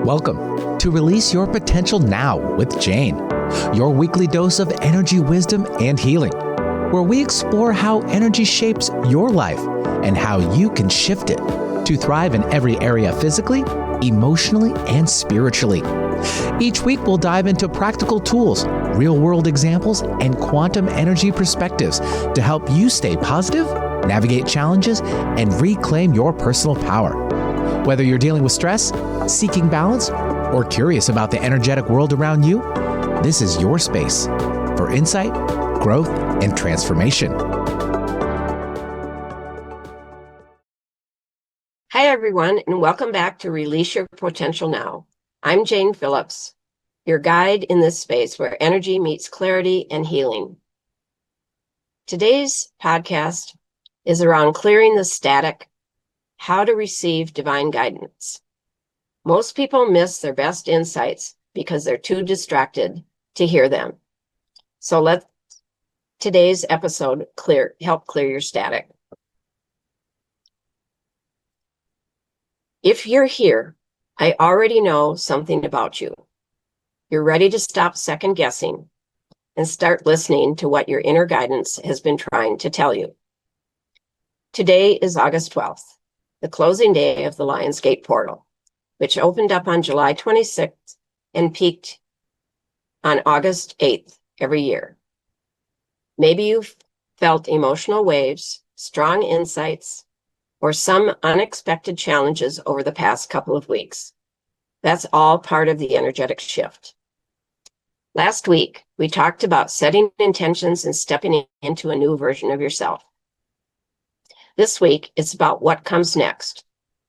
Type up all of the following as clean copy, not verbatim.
Welcome to Release Your Potential Now with Jane, your weekly dose of energy, wisdom, and healing, where we explore how energy shapes your life and how you can shift it to thrive in every area physically, emotionally, and spiritually. Each week, we'll dive into practical tools, real-world examples, and quantum energy perspectives to help you stay positive, navigate challenges, and reclaim your personal power. Whether you're dealing with stress, seeking balance, or curious about the energetic world around you, this is your space for insight, growth, and transformation. Hi, everyone, and welcome back to Release Your Potential Now. I'm Jane Phillips, your guide in this space where energy meets clarity and healing. Today's podcast is around clearing the static, how to receive divine guidance. Most people miss their best insights because they're too distracted to hear them. So let today's episode help clear your static. If you're here, I already know something about you. You're ready to stop second guessing and start listening to what your inner guidance has been trying to tell you. Today is August 12th, the closing day of the Lionsgate portal, which opened up on July 26th and peaked on August 8th every year. Maybe you've felt emotional waves, strong insights, or some unexpected challenges over the past couple of weeks. That's all part of the energetic shift. Last week, we talked about setting intentions and stepping into a new version of yourself. This week, it's about what comes next,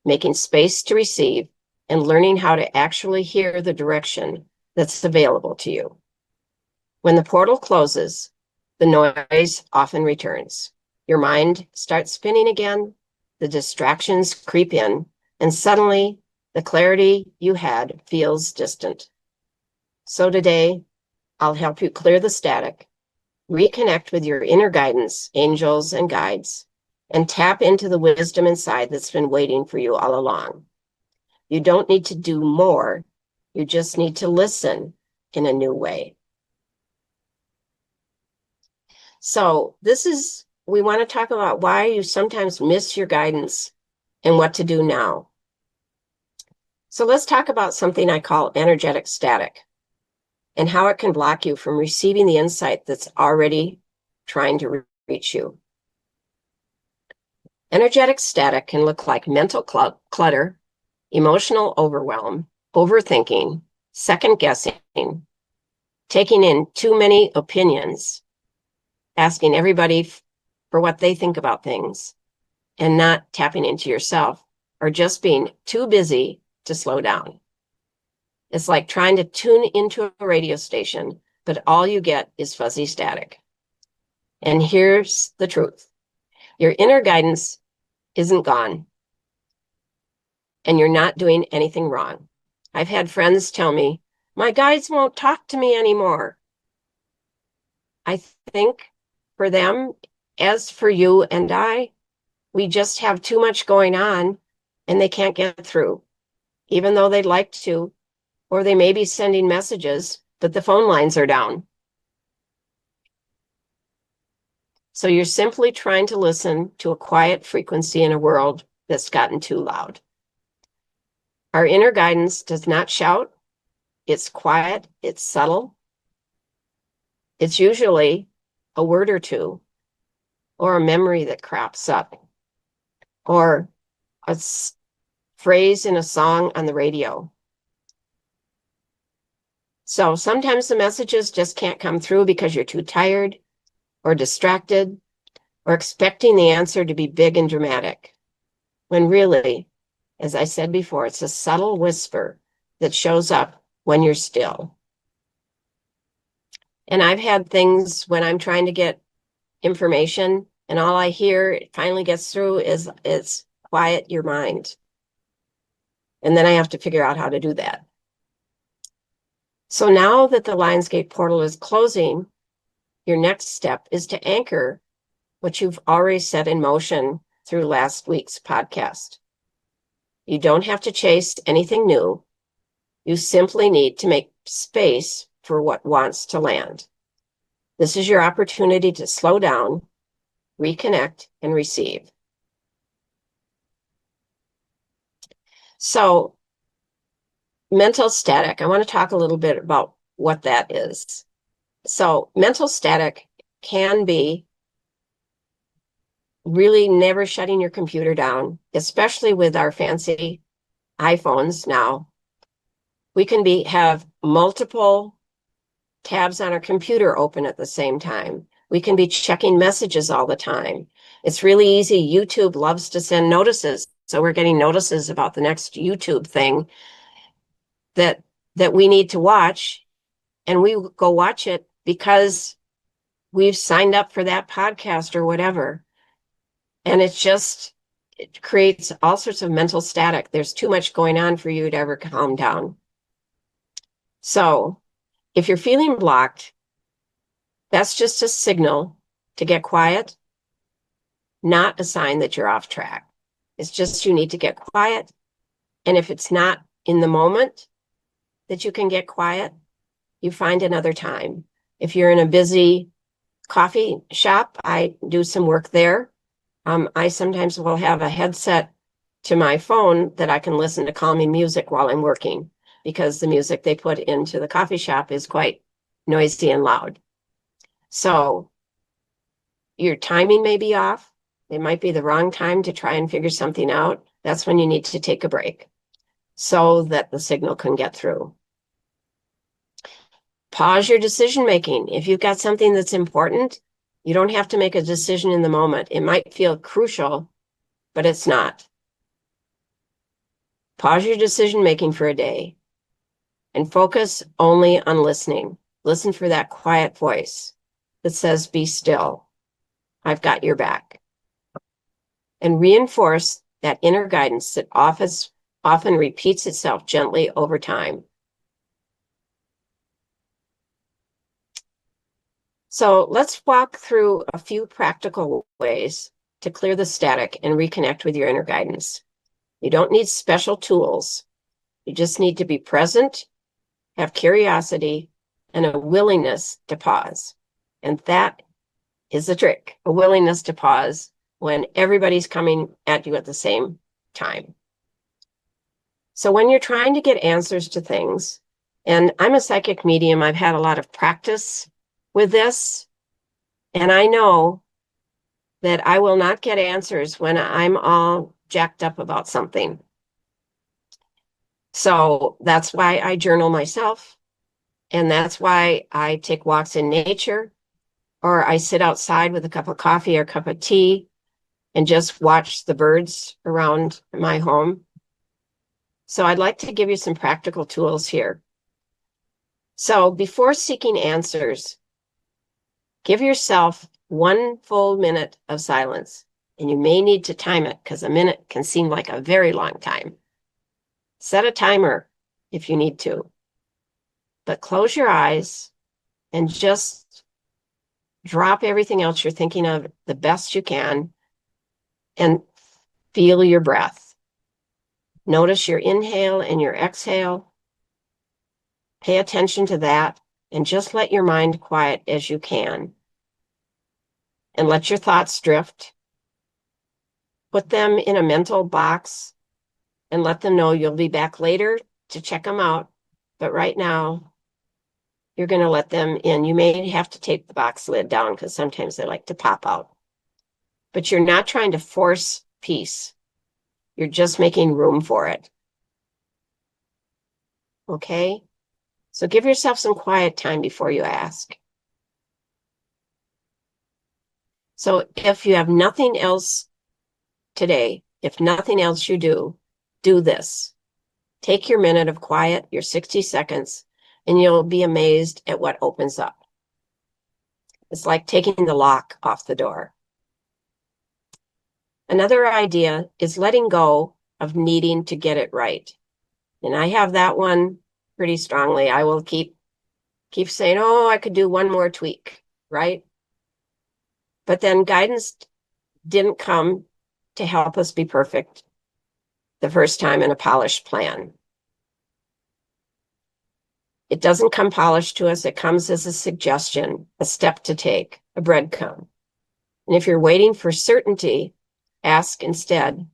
making space to receive and learning how to actually hear the direction that's available to you. When the portal closes, the noise often returns. Your mind starts spinning again, the distractions creep in, and suddenly the clarity you had feels distant. So today, I'll help you clear the static, reconnect with your inner guidance, angels and guides, and tap into the wisdom inside that's been waiting for you all along. You don't need to do more. You just need to listen in a new way. So we want to talk about why you sometimes miss your guidance and what to do now. So let's talk about something I call energetic static and how it can block you from receiving the insight that's already trying to reach you. Energetic static can look like mental clutter, emotional overwhelm, overthinking, second guessing, taking in too many opinions, asking everybody for what they think about things, and not tapping into yourself, or just being too busy to slow down. It's like trying to tune into a radio station, but all you get is fuzzy static. And here's the truth. Your inner guidance isn't gone, and you're not doing anything wrong. I've had friends tell me, my guides won't talk to me anymore. I think for them, as for you and I, we just have too much going on and they can't get through, even though they'd like to, or they may be sending messages, but the phone lines are down. So you're simply trying to listen to a quiet frequency in a world that's gotten too loud. Our inner guidance does not shout. It's quiet. It's subtle. It's usually a word or two, or a memory that crops up, or a phrase in a song on the radio. So sometimes the messages just can't come through because you're too tired or distracted or expecting the answer to be big and dramatic, when really, as I said before, it's a subtle whisper that shows up when you're still. And I've had things when I'm trying to get information and all I hear, it finally gets through, is it's quiet your mind. And then I have to figure out how to do that. So now that the Lionsgate portal is closing, your next step is to anchor what you've already set in motion through last week's podcast. You don't have to chase anything new. You simply need to make space for what wants to land. This is your opportunity to slow down, reconnect, and receive. So, mental static, I want to talk a little bit about what that is. So, mental static can be really never shutting your computer down, especially with our fancy iPhones now. We can have multiple tabs on our computer open at the same time. We can be checking messages all the time. It's really easy. YouTube loves to send notices. So we're getting notices about the next YouTube thing that we need to watch. And we go watch it because we've signed up for that podcast or whatever. And it creates all sorts of mental static. There's too much going on for you to ever calm down. So if you're feeling blocked, that's just a signal to get quiet, not a sign that you're off track. It's just you need to get quiet. And if it's not in the moment that you can get quiet, you find another time. If you're in a busy coffee shop, I do some work there. I sometimes will have a headset to my phone that I can listen to calming music while I'm working, because the music they put into the coffee shop is quite noisy and loud. So your timing may be off. It might be the wrong time to try and figure something out. That's when you need to take a break so that the signal can get through. Pause your decision making. If you've got something that's important, you don't have to make a decision in the moment. It might feel crucial, but it's not. Pause your decision making for a day and focus only on listening. Listen for that quiet voice that says, be still. I've got your back. And reinforce that inner guidance that often repeats itself gently over time. So let's walk through a few practical ways to clear the static and reconnect with your inner guidance. You don't need special tools. You just need to be present, have curiosity, and a willingness to pause. And that is the trick, a willingness to pause when everybody's coming at you at the same time. So when you're trying to get answers to things, and I'm a psychic medium, I've had a lot of practice with this, and I know that I will not get answers when I'm all jacked up about something. So that's why I journal myself, and that's why I take walks in nature, or I sit outside with a cup of coffee or a cup of tea and just watch the birds around my home. So I'd like to give you some practical tools here. So before seeking answers, give yourself 1 full minute of silence. And you may need to time it because a minute can seem like a very long time. Set a timer if you need to. But close your eyes and just drop everything else you're thinking of the best you can and feel your breath. Notice your inhale and your exhale. Pay attention to that and just let your mind quiet as you can. And let your thoughts drift. Put them in a mental box and let them know you'll be back later to check them out. But right now, you're going to let them in. You may have to tape the box lid down because sometimes they like to pop out. But you're not trying to force peace. You're just making room for it. Okay? So give yourself some quiet time before you ask. So if you have nothing else today, if nothing else you do this. Take your minute of quiet, your 60 seconds, and you'll be amazed at what opens up. It's like taking the lock off the door. Another idea is letting go of needing to get it right. And I have that one pretty strongly. I will keep saying, oh, I could do one more tweak, right? But then guidance didn't come to help us be perfect the first time in a polished plan. It doesn't come polished to us. It comes as a suggestion, a step to take, a breadcrumb. And if you're waiting for certainty, ask instead,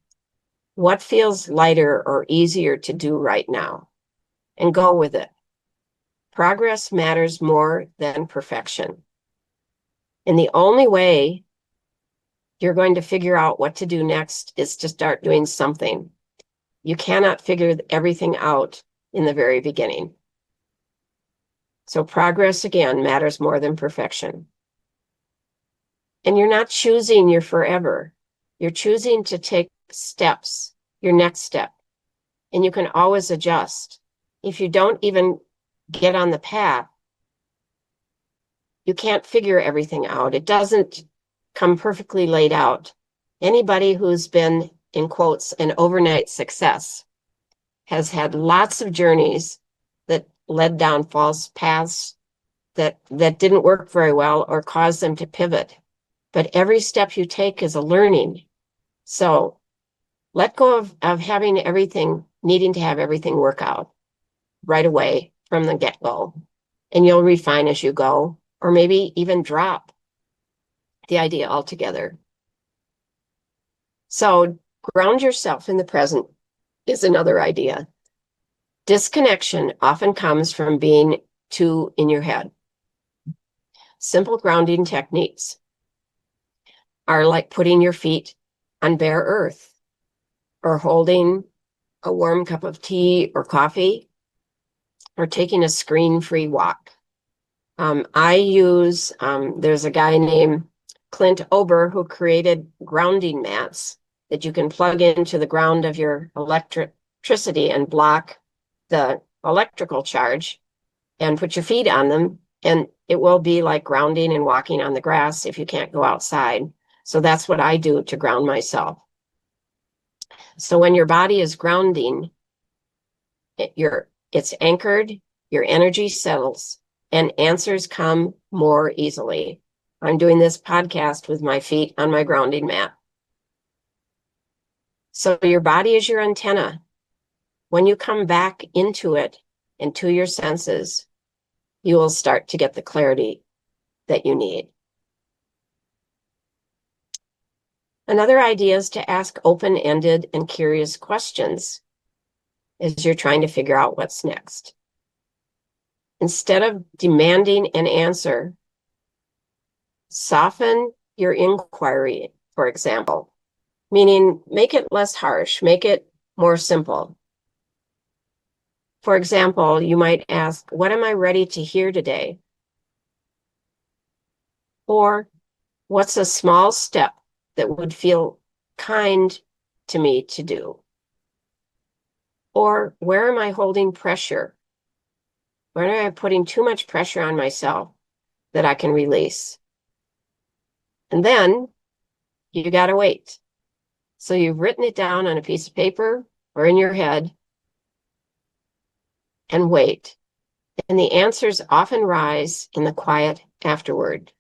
what feels lighter or easier to do right now? And go with it. Progress matters more than perfection. And the only way you're going to figure out what to do next is to start doing something. You cannot figure everything out in the very beginning. So progress, again, matters more than perfection. And you're not choosing your forever. You're choosing to take steps, your next step. And you can always adjust. If you don't even get on the path, you can't figure everything out. It doesn't come perfectly laid out. Anybody who's been, in quotes, an overnight success has had lots of journeys that led down false paths that didn't work very well or caused them to pivot. But every step you take is a learning. So let go of having everything, needing to have everything work out right away from the get-go. And you'll refine as you go, or maybe even drop the idea altogether. So ground yourself in the present is another idea. Disconnection often comes from being too in your head. Simple grounding techniques are like putting your feet on bare earth or holding a warm cup of tea or coffee or taking a screen-free walk. I use, there's a guy named Clint Ober who created grounding mats that you can plug into the ground of your electricity and block the electrical charge and put your feet on them. And it will be like grounding and walking on the grass if you can't go outside. So that's what I do to ground myself. So when your body is grounding, it's anchored, your energy settles, and answers come more easily. I'm doing this podcast with my feet on my grounding mat. So your body is your antenna. When you come back into it and to your senses, you will start to get the clarity that you need. Another idea is to ask open-ended and curious questions as you're trying to figure out what's next. Instead of demanding an answer, soften your inquiry, for example, meaning make it less harsh, make it more simple. For example, you might ask, what am I ready to hear today? Or what's a small step that would feel kind to me to do? Or where am I holding pressure? Where am I putting too much pressure on myself that I can release? And then you got to wait. So you've written it down on a piece of paper or in your head and wait. And the answers often rise in the quiet afterward.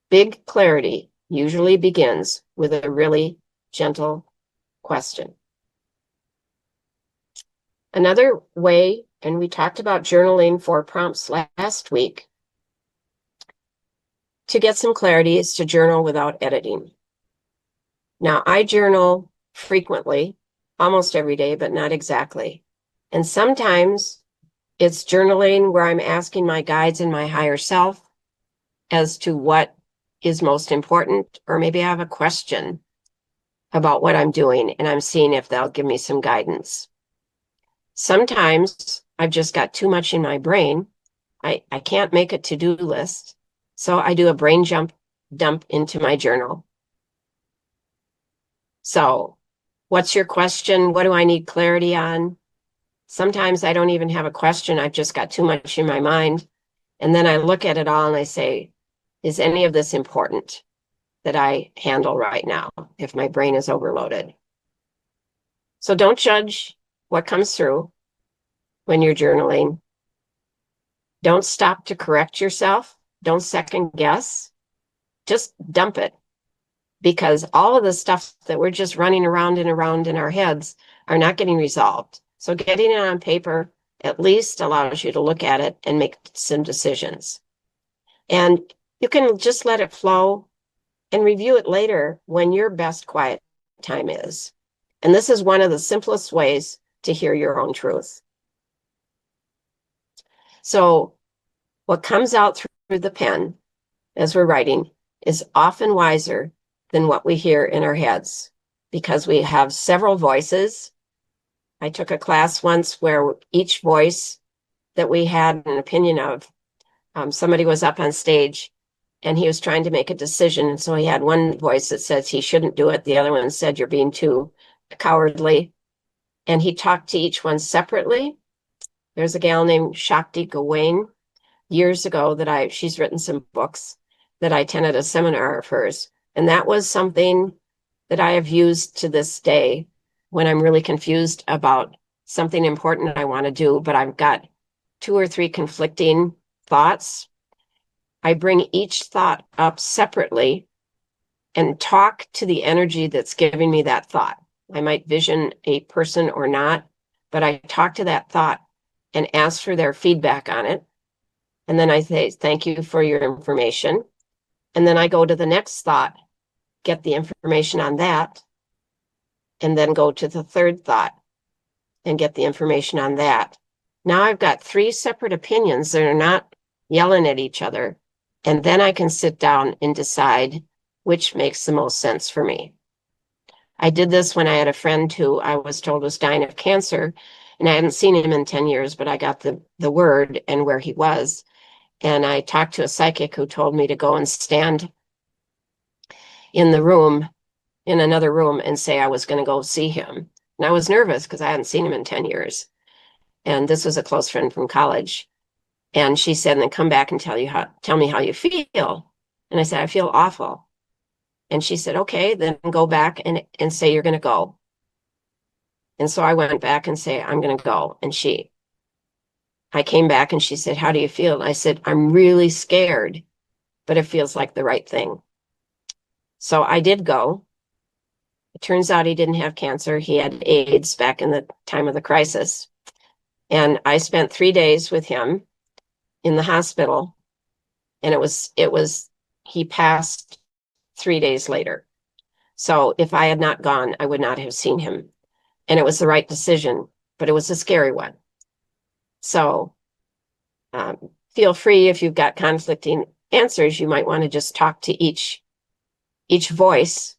Big clarity usually begins with a really gentle question. Another way, and we talked about journaling for prompts last week, to get some clarity is to journal without editing. Now, I journal frequently, almost every day, but not exactly. And sometimes it's journaling where I'm asking my guides and my higher self as to what is most important, or maybe I have a question about what I'm doing and I'm seeing if they'll give me some guidance. Sometimes I've just got too much in my brain. I can't make a to-do list. So I do a brain dump into my journal. So what's your question? What do I need clarity on? Sometimes I don't even have a question. I've just got too much in my mind. And then I look at it all and I say, is any of this important that I handle right now if my brain is overloaded? So don't judge what comes through when you're journaling. Don't stop to correct yourself. Don't second guess. Just dump it, because all of the stuff that we're just running around and around in our heads are not getting resolved. So getting it on paper at least allows you to look at it and make some decisions. And you can just let it flow and review it later when your best quiet time is. And this is one of the simplest ways to hear your own truth. So what comes out through the pen as we're writing is often wiser than what we hear in our heads, because we have several voices. I took a class once where each voice that we had an opinion of, somebody was up on stage and he was trying to make a decision. And so he had one voice that says he shouldn't do it. The other one said, you're being too cowardly. And he talked to each one separately. There's a gal named Shakti Gawain years ago she's written some books that I attended a seminar of hers. And that was something that I have used to this day when I'm really confused about something important I want to do, but I've got 2 or 3 conflicting thoughts. I bring each thought up separately and talk to the energy that's giving me that thought. I might vision a person or not, but I talk to that thought and ask for their feedback on it. And then I say, thank you for your information. And then I go to the next thought, get the information on that, and then go to the third thought and get the information on that. Now I've got 3 separate opinions that are not yelling at each other. And then I can sit down and decide which makes the most sense for me. I did this when I had a friend who I was told was dying of cancer, and I hadn't seen him in 10 years, but I got the word and where he was. And I talked to a psychic who told me to go and stand in another room and say I was going to go see him. And I was nervous because I hadn't seen him in 10 years. And this was a close friend from college. And she said, and then come back and tell me how you feel. And I said, I feel awful. And she said, okay, then go back and say you're going to go. And so I went back and say, I'm going to go. And I came back and she said, how do you feel? And I said, I'm really scared, but it feels like the right thing. So I did go. It turns out he didn't have cancer. He had AIDS back in the time of the crisis. And I spent 3 days with him in the hospital. And he passed 3 days later. So if I had not gone, I would not have seen him. And it was the right decision, but it was a scary one. So feel free, if you've got conflicting answers, you might want to just talk to each voice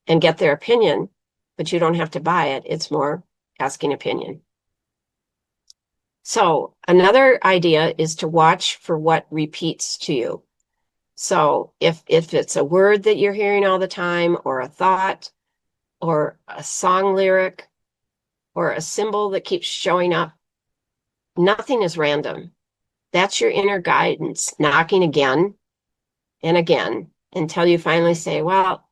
and get their opinion, but you don't have to buy it. It's more asking opinion. So another idea is to watch for what repeats to you. So if it's a word that you're hearing all the time, or a thought, or a song lyric, or a symbol that keeps showing up, nothing is random. That's your inner guidance knocking again and again until you finally say, well,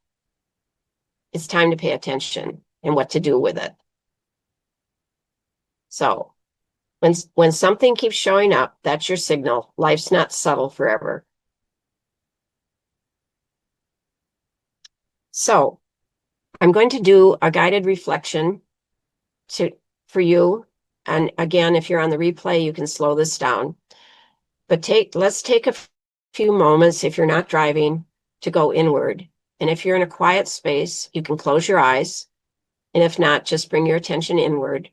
it's time to pay attention and what to do with it. So when something keeps showing up, that's your signal. Life's not subtle forever. So I'm going to do a guided reflection for you. And again, if you're on the replay, you can slow this down. But let's take a few moments, if you're not driving, to go inward. And if you're in a quiet space, you can close your eyes. And if not, just bring your attention inward.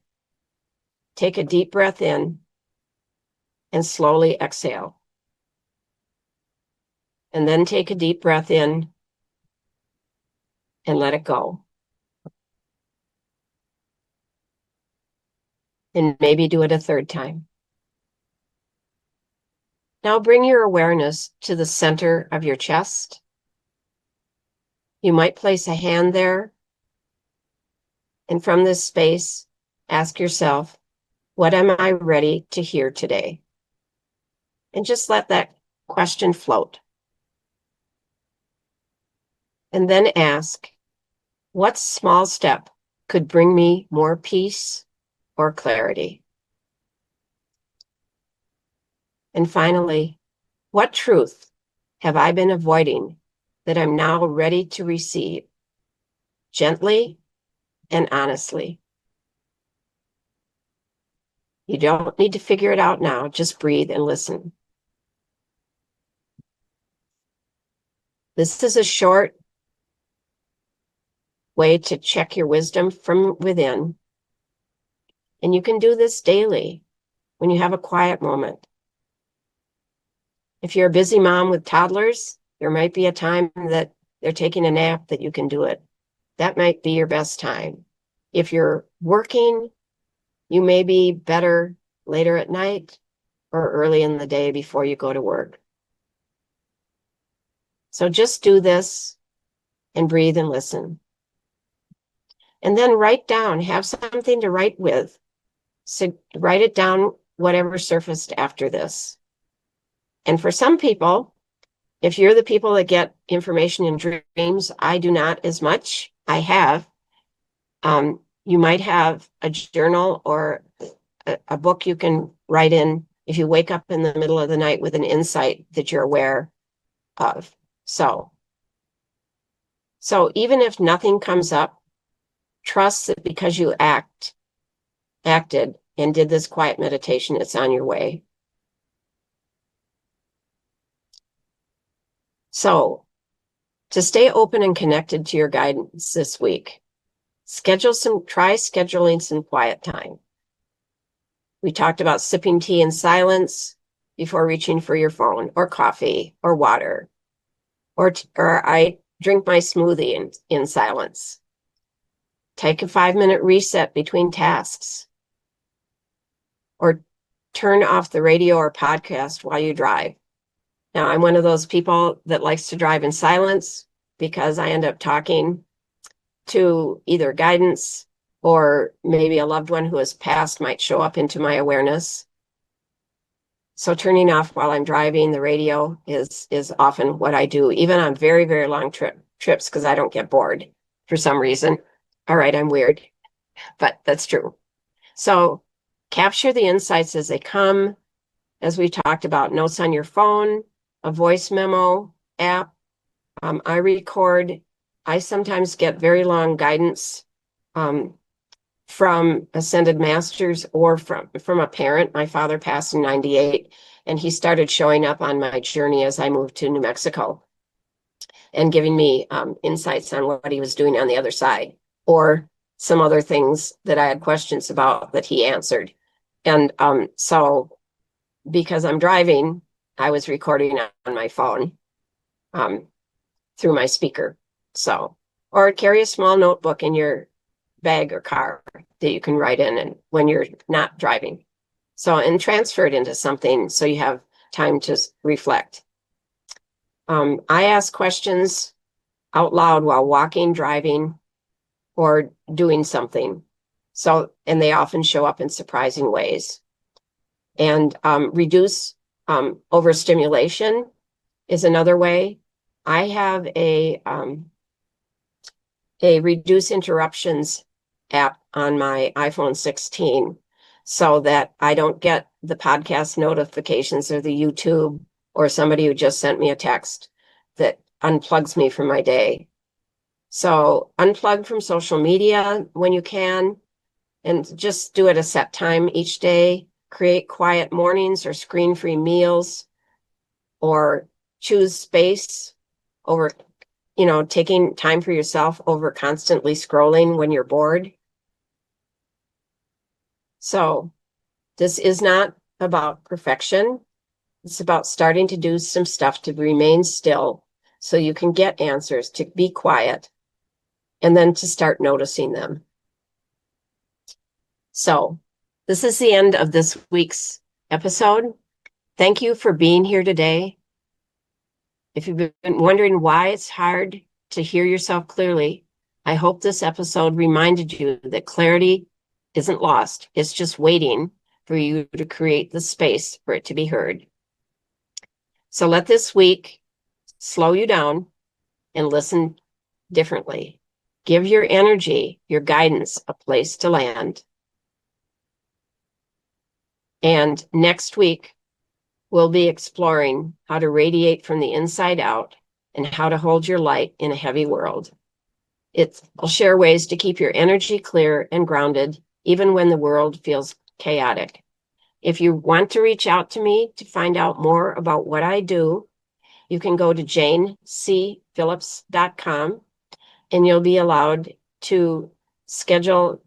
Take a deep breath in and slowly exhale. And then take a deep breath in and let it go. And maybe do it a third time. Now bring your awareness to the center of your chest. You might place a hand there. And from this space, ask yourself, what am I ready to hear today? And just let that question float. And then ask, what small step could bring me more peace or clarity? And finally, what truth have I been avoiding that I'm now ready to receive, gently and honestly? You don't need to figure it out now. Just breathe and listen. This is a short way to check your wisdom from within. And you can do this daily when you have a quiet moment. If you're a busy mom with toddlers, there might be a time that they're taking a nap that you can do it. That might be your best time. If you're working, you may be better later at night or early in the day before you go to work. So just do this and breathe and listen. And then write down, have something to write with. So write it down, whatever surfaced after this. And for some people, if you're the people that get information in dreams, I do not as much. I have. You might have a journal or a book you can write in if you wake up in the middle of the night with an insight that you're aware of. So even if nothing comes up, trust that because you acted and did this quiet meditation, it's on your way. So to stay open and connected to your guidance this week, try scheduling some quiet time. We talked about sipping tea in silence before reaching for your phone or coffee or water, or I drink my smoothie in silence. Take a 5-minute reset between tasks, or turn off the radio or podcast while you drive. Now, I'm one of those people that likes to drive in silence because I end up talking to either guidance or maybe a loved one who has passed might show up into my awareness. So turning off while I'm driving the radio is often what I do, even on very, very long trips, because I don't get bored for some reason. All right, I'm weird, but that's true. So capture the insights as they come, as we talked about, notes on your phone, a voice memo app. I sometimes get very long guidance from ascended masters or from a parent. My father passed in 98, and he started showing up on my journey as I moved to New Mexico and giving me insights on what he was doing on the other side, or some other things that I had questions about that he answered. And so because I'm driving, I was recording on my phone through my speaker. So, or carry a small notebook in your bag or car that you can write in and when you're not driving. So, and transfer it into something so you have time to reflect. I ask questions out loud while walking, driving, or doing something. So, and they often show up in surprising ways. And reduce overstimulation is another way. I have a reduce interruptions app on my iPhone 16 so that I don't get the podcast notifications or the YouTube or somebody who just sent me a text that unplugs me from my day. So unplug from social media when you can, and just do it a set time each day. Create quiet mornings or screen-free meals, or choose space over, taking time for yourself over constantly scrolling when you're bored. So this is not about perfection. It's about starting to do some stuff to remain still so you can get answers, to be quiet, and then to start noticing them. So this is the end of this week's episode. Thank you for being here today. If you've been wondering why it's hard to hear yourself clearly, I hope this episode reminded you that clarity isn't lost. It's just waiting for you to create the space for it to be heard. So let this week slow you down and listen differently. Give your energy, your guidance, a place to land. And next week, we'll be exploring how to radiate from the inside out and how to hold your light in a heavy world. I'll share ways to keep your energy clear and grounded, even when the world feels chaotic. If you want to reach out to me to find out more about what I do, you can go to janecphillips.com and you'll be allowed to schedule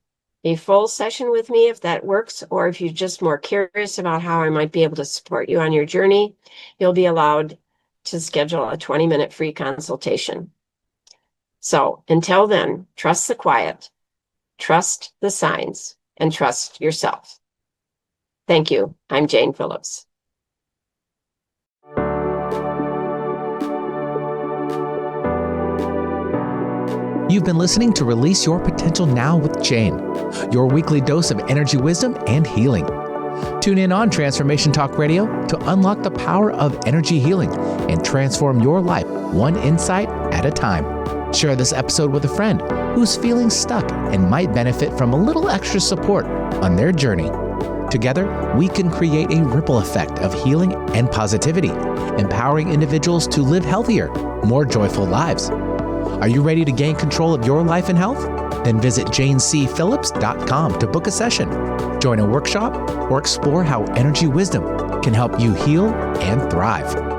a full session with me if that works, or if you're just more curious about how I might be able to support you on your journey, you'll be allowed to schedule a 20-minute free consultation. So until then, trust the quiet, trust the signs, and trust yourself. Thank you. I'm Jane Phillips. You've been listening to Release Your Potential Now with Jane, your weekly dose of energy wisdom and healing. Tune in on Transformation Talk Radio to unlock the power of energy healing and transform your life one insight at a time. Share this episode with a friend who's feeling stuck and might benefit from a little extra support on their journey. Together, we can create a ripple effect of healing and positivity, empowering individuals to live healthier, more joyful lives. Are you ready to gain control of your life and health? Then visit janecphillips.com to book a session, join a workshop, or explore how energy wisdom can help you heal and thrive.